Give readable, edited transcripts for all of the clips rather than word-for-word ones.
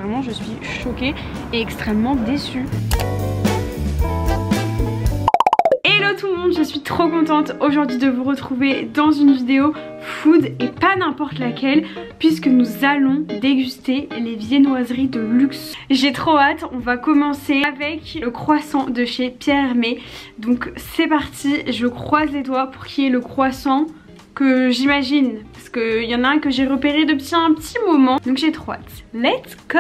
vraiment je suis choquée et extrêmement déçue. Hello tout le monde, je suis trop contente aujourd'hui de vous retrouver dans une vidéo food et pas n'importe laquelle, puisque nous allons déguster les viennoiseries de luxe. J'ai trop hâte, on va commencer avec le croissant de chez Pierre Hermé. Donc c'est parti, je croise les doigts pour qu'il y ait le croissant que j'imagine, parce qu'il y en a un que j'ai repéré depuis un petit moment, donc j'ai trop hâte. Let's go!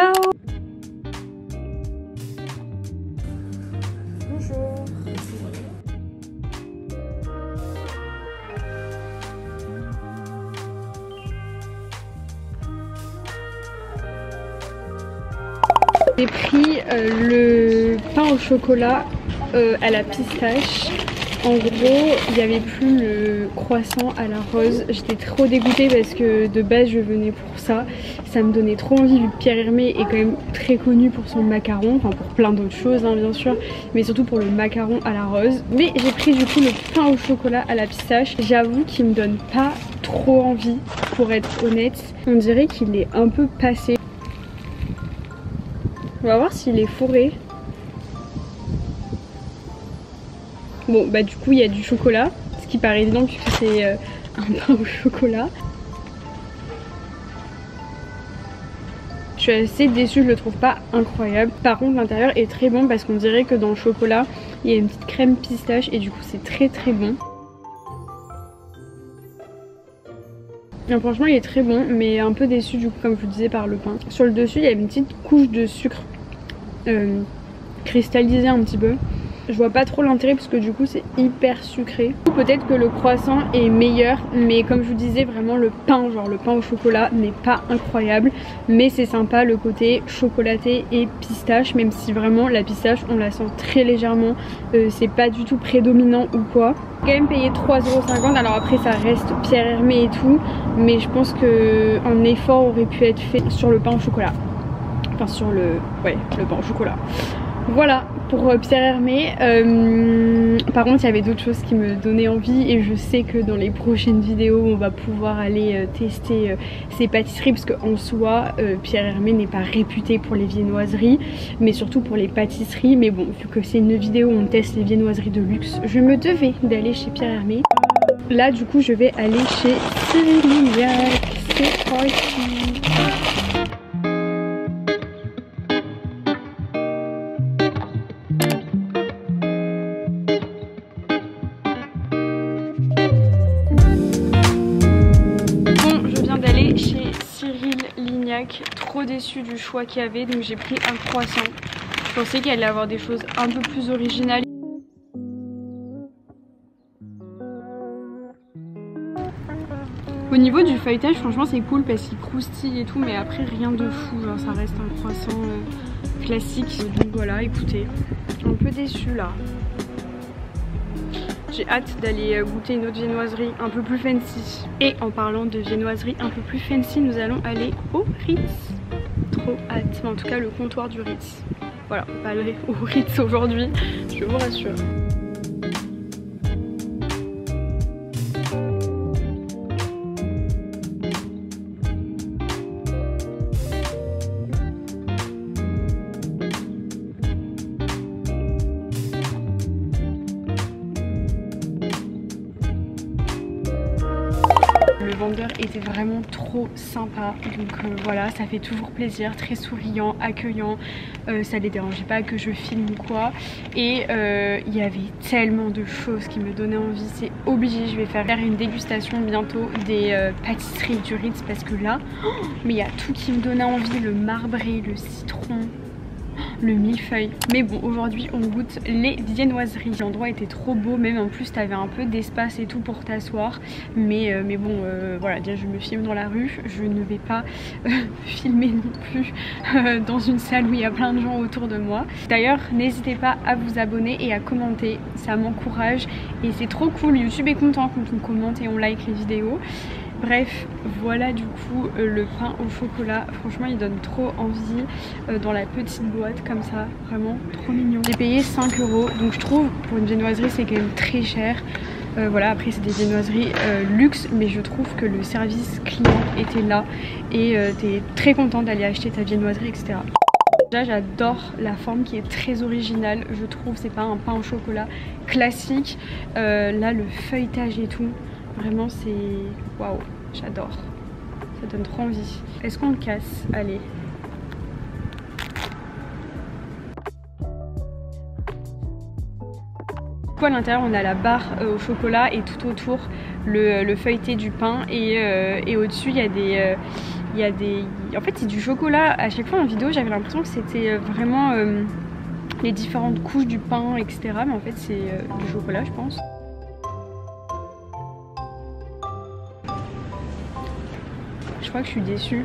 J'ai pris le pain au chocolat à la pistache. En gros, il n'y avait plus le croissant à la rose. J'étais trop dégoûtée parce que de base je venais pour ça. Ça me donnait trop envie vu que Pierre Hermé est quand même très connu pour son macaron. Enfin pour plein d'autres choses hein, bien sûr. Mais surtout pour le macaron à la rose. Mais j'ai pris du coup le pain au chocolat à la pistache. J'avoue qu'il me donne pas trop envie pour être honnête. On dirait qu'il est un peu passé. On va voir s'il est fourré. Bon bah du coup il y a du chocolat, ce qui paraît évident puisque c'est un pain au chocolat. Je suis assez déçue, je le trouve pas incroyable. Par contre l'intérieur est très bon parce qu'on dirait que dans le chocolat il y a une petite crème pistache et du coup c'est très très bon. Et franchement il est très bon mais un peu déçu du coup comme je vous disais par le pain. Sur le dessus il y a une petite couche de sucre cristallisé un petit peu. Je vois pas trop l'intérêt parce que du coup c'est hyper sucré. Peut-être que le croissant est meilleur, mais comme je vous disais vraiment le pain, genre le pain au chocolat n'est pas incroyable. Mais c'est sympa le côté chocolaté et pistache, même si vraiment la pistache on la sent très légèrement. C'est pas du tout prédominant ou quoi. J'ai quand même payé 3,50 €, alors après ça reste Pierre Hermé et tout. Mais je pense qu'un effort aurait pu être fait sur le pain au chocolat. Enfin sur le pain au chocolat. Voilà pour Pierre Hermé. Par contre il y avait d'autres choses qui me donnaient envie et je sais que dans les prochaines vidéos on va pouvoir aller tester ces pâtisseries parce qu'en soi Pierre Hermé n'est pas réputé pour les viennoiseries mais surtout pour les pâtisseries. Mais bon, vu que c'est une vidéo où on teste les viennoiseries de luxe, je me devais d'aller chez Pierre Hermé. Là du coup je vais aller chez Cyril Lignac. C'est parti. Trop déçue du choix qu'il y avait, donc j'ai pris un croissant. Je pensais qu'il allait avoir des choses un peu plus originales. Au niveau du feuilletage franchement c'est cool parce qu'il croustille et tout, mais après rien de fou, genre ça reste un croissant classique. Donc voilà, écoutez, un peu déçue là. J'ai hâte d'aller goûter une autre viennoiserie un peu plus fancy. Et en parlant de viennoiserie un peu plus fancy, nous allons aller au Ritz. Trop hâte, mais en tout cas le comptoir du Ritz. Voilà, on va aller au Ritz aujourd'hui, je vous rassure. Le vendeur était vraiment trop sympa, donc voilà, ça fait toujours plaisir, très souriant, accueillant, ça les dérangeait pas que je filme ou quoi. Et il y avait tellement de choses qui me donnaient envie, c'est obligé, je vais faire une dégustation bientôt des pâtisseries du Ritz parce que là, mais il y a tout qui me donnait envie, le marbré, le citron, le millefeuille. Mais bon, aujourd'hui on goûte les viennoiseries. L'endroit était trop beau, même en plus t'avais un peu d'espace et tout pour t'asseoir. Mais bon, voilà, déjà je me filme dans la rue, je ne vais pas filmer non plus dans une salle où il y a plein de gens autour de moi. D'ailleurs, n'hésitez pas à vous abonner et à commenter, ça m'encourage et c'est trop cool. YouTube est content quand on commente et on like les vidéos. Bref, voilà du coup le pain au chocolat, franchement il donne trop envie dans la petite boîte comme ça, vraiment trop mignon. J'ai payé 5 €, donc je trouve pour une viennoiserie c'est quand même très cher. Voilà, après c'est des viennoiseries luxe, mais je trouve que le service client était là et t'es très content d'aller acheter ta viennoiserie, etc. Déjà j'adore la forme qui est très originale, je trouve, c'est pas un pain au chocolat classique. Là le feuilletage et tout, vraiment c'est waouh, j'adore, ça donne trop envie. Est-ce qu'on le casse? Allez. À l'intérieur on a la barre au chocolat et tout autour le feuilleté du pain et au-dessus il y a des... En fait c'est du chocolat. À chaque fois en vidéo j'avais l'impression que c'était vraiment les différentes couches du pain, etc. Mais en fait c'est du chocolat je pense. Je crois que je suis déçue.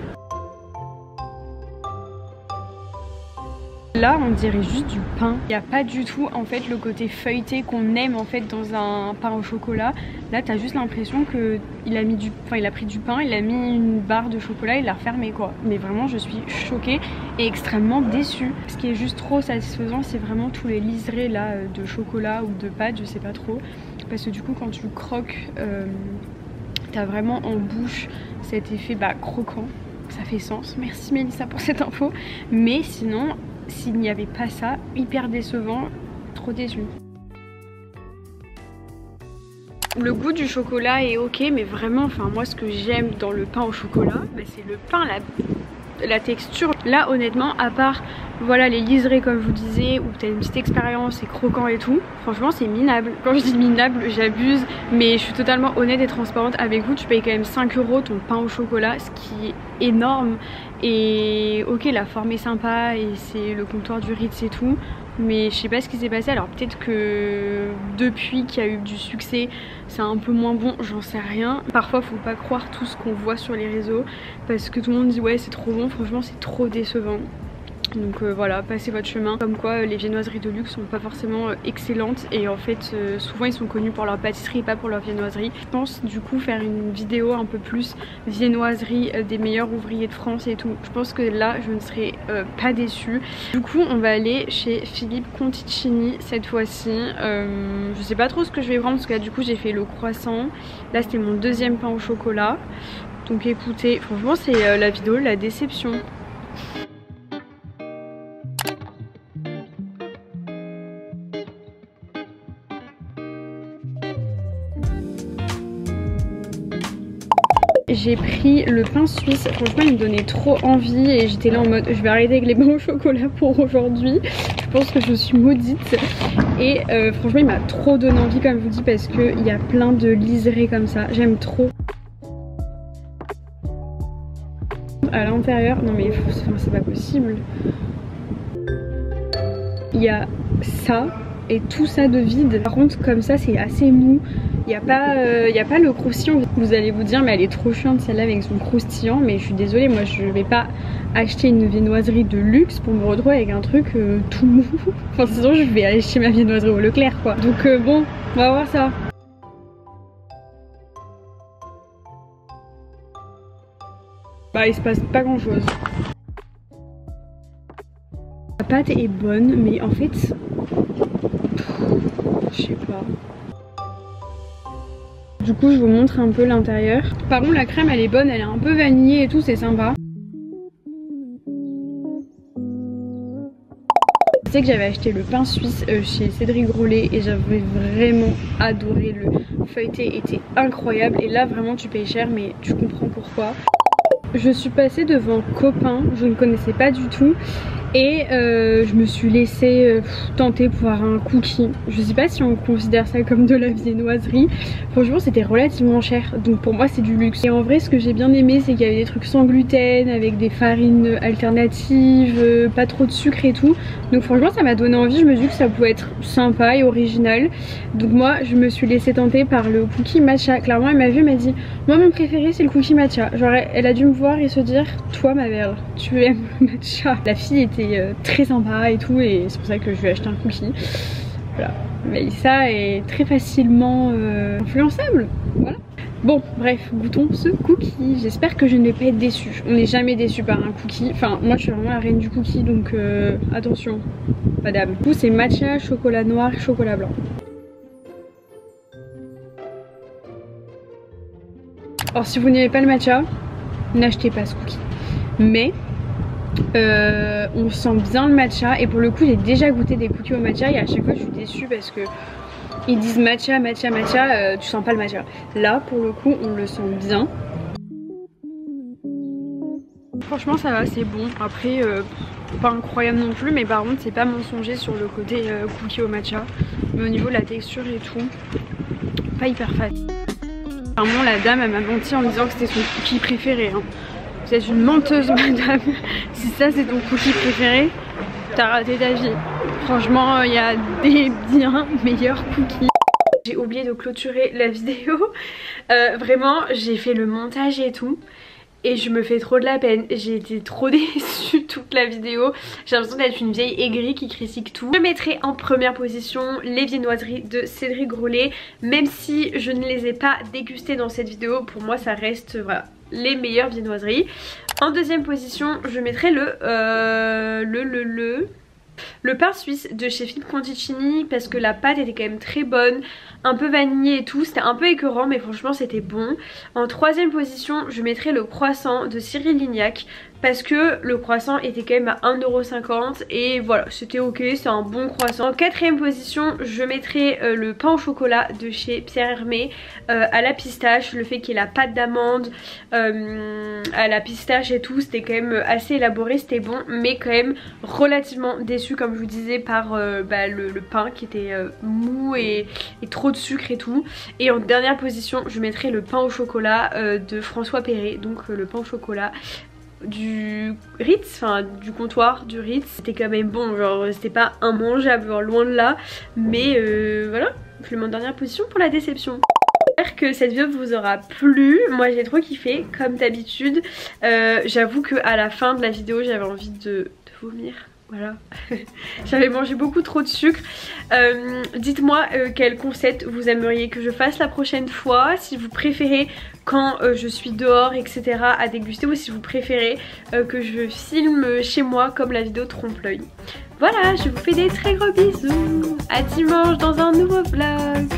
Là on dirait juste du pain, il n'y a pas du tout en fait le côté feuilleté qu'on aime en fait dans un pain au chocolat. Là t'as juste l'impression qu'il a mis il a pris du pain, il a mis une barre de chocolat, il l'a refermé quoi. Mais vraiment je suis choquée et extrêmement déçue. Ce qui est juste trop satisfaisant c'est vraiment tous les liserés là de chocolat ou de pâte, je sais pas trop. Parce que du coup quand tu croques, t'as vraiment en bouche cet effet croquant. Ça fait sens, merci Mélissa pour cette info. Mais sinon s'il n'y avait pas ça, hyper décevant, trop déçu. Le goût du chocolat est ok, mais vraiment, enfin moi ce que j'aime dans le pain au chocolat, c'est le pain, la texture. Là honnêtement, à part voilà les liserés comme je vous disais, où t'as une petite expérience, c'est croquant et tout, franchement c'est minable. Quand je dis minable, j'abuse, mais je suis totalement honnête et transparente avec vous. Tu payes quand même 5 € ton pain au chocolat, ce qui est énorme. Et ok, la forme est sympa et c'est le comptoir du Ritz et tout, mais je sais pas ce qui s'est passé. Alors peut-être que depuis qu'il y a eu du succès c'est un peu moins bon, j'en sais rien. Parfois faut pas croire tout ce qu'on voit sur les réseaux parce que tout le monde dit ouais c'est trop bon, franchement c'est trop décevant. Donc voilà, passez votre chemin. Comme quoi les viennoiseries de luxe sont pas forcément excellentes et en fait souvent ils sont connus pour leur pâtisserie et pas pour leur viennoiserie. Je pense du coup faire une vidéo un peu plus viennoiserie des meilleurs ouvriers de France et tout. Je pense que là je ne serai pas déçue. Du coup on va aller chez Philippe Conticini cette fois-ci. Je sais pas trop ce que je vais prendre parce que là du coup j'ai fait le croissant. Là c'était mon deuxième pain au chocolat. Donc écoutez, franchement c'est la vidéo de la déception. J'ai pris le pain suisse, franchement il me donnait trop envie et j'étais là en mode je vais arrêter avec les pains au chocolat pour aujourd'hui. Je pense que je suis maudite et franchement il m'a trop donné envie comme je vous dis parce qu'il y a plein de liserés comme ça, j'aime trop. À l'intérieur, non mais c'est pas possible. Il y a ça et tout ça de vide. Par contre comme ça c'est assez mou. Il n'y a pas le croustillant. Vous allez vous dire mais elle est trop chiante celle-là avec son croustillant. Mais je suis désolée, moi je vais pas acheter une viennoiserie de luxe pour me retrouver avec un truc tout mou. Enfin sinon je vais aller chez ma viennoiserie au Leclerc quoi. Donc bon, on va voir ça. Il se passe pas grand chose. La pâte est bonne mais en fait je sais pas. Du coup je vous montre un peu l'intérieur. Par contre la crème elle est bonne, elle est un peu vanillée et tout, c'est sympa. Je sais que j'avais acheté le pain suisse chez Cédric Grolet et j'avais vraiment adoré. Le feuilleté était incroyable et là vraiment tu payes cher mais tu comprends pourquoi. Je suis passée devant Copain, je ne connaissais pas du tout. Et je me suis laissée tenter pour avoir un cookie. Je sais pas si on considère ça comme de la viennoiserie. Franchement c'était relativement cher, donc pour moi c'est du luxe. Et en vrai ce que j'ai bien aimé c'est qu'il y avait des trucs sans gluten, avec des farines alternatives, pas trop de sucre et tout. Donc franchement ça m'a donné envie, je me suis dit que ça pouvait être sympa et original. Donc moi je me suis laissée tenter par le cookie matcha. Clairement elle m'a vu, elle m'a dit moi mon préféré c'est le cookie matcha. Genre elle a dû me voir et se dire toi ma belle tu aimes le matcha. La fille était très sympa et tout et c'est pour ça que je lui ai acheté un cookie. Voilà, Mélissa est très facilement influençable, voilà. Bon bref, goûtons ce cookie. J'espère que je ne vais pas être déçue. On n'est jamais déçu par un cookie. Enfin moi je suis vraiment la reine du cookie donc attention madame. Du coup c'est matcha, chocolat noir, chocolat blanc. Alors si vous n'aimez pas le matcha, n'achetez pas ce cookie. Mais on sent bien le matcha et pour le coup j'ai déjà goûté des cookies au matcha et à chaque fois je suis déçue parce que ils disent matcha, matcha, matcha, tu sens pas le matcha. Là pour le coup on le sent bien. Franchement ça va, c'est bon. Après pas incroyable non plus, mais par contre c'est pas mensonger sur le côté cookie au matcha. Mais au niveau de la texture et tout, pas hyper fat. Vraiment la dame elle m'a menti en me disant que c'était son cookie préféré hein. Vous êtes une menteuse madame. Si ça c'est ton cookie préféré, t'as raté ta vie. Franchement il y a des bien meilleurs cookies. J'ai oublié de clôturer la vidéo. Vraiment j'ai fait le montage et tout et je me fais trop de la peine. J'ai été trop déçue toute la vidéo. J'ai l'impression d'être une vieille aigrie qui critique tout. Je mettrai en première position les viennoiseries de Cédric Grolet. Même si je ne les ai pas dégustées dans cette vidéo, pour moi ça reste voilà, les meilleures viennoiseries. En deuxième position je mettrai le pain suisse de chez Philippe Conticini parce que la pâte était quand même très bonne, un peu vanillée et tout, c'était un peu écœurant mais franchement c'était bon. En troisième position je mettrai le croissant de Cyril Lignac parce que le croissant était quand même à 1,50 € et voilà c'était ok, c'est un bon croissant. En quatrième position je mettrai le pain au chocolat de chez Pierre Hermé à la pistache. Le fait qu'il y ait la pâte d'amande à la pistache et tout, c'était quand même assez élaboré, c'était bon mais quand même relativement déçu comme je vous disais par le pain qui était mou et trop de sucre et tout. Et en dernière position je mettrai le pain au chocolat de François Perret, donc le pain au chocolat du Ritz, enfin du comptoir du Ritz. C'était quand même bon, genre c'était pas immangeable, genre, loin de là, mais voilà, je le mets en dernière position pour la déception. J'espère que cette vidéo vous aura plu. Moi j'ai trop kiffé comme d'habitude. J'avoue que à la fin de la vidéo j'avais envie de vomir. Voilà, j'avais mangé beaucoup trop de sucre. Dites-moi quel concept vous aimeriez que je fasse la prochaine fois. Si vous préférez quand je suis dehors etc à déguster, ou si vous préférez que je filme chez moi comme la vidéo trompe-l'œil. Voilà, je vous fais des très gros bisous. À dimanche dans un nouveau vlog.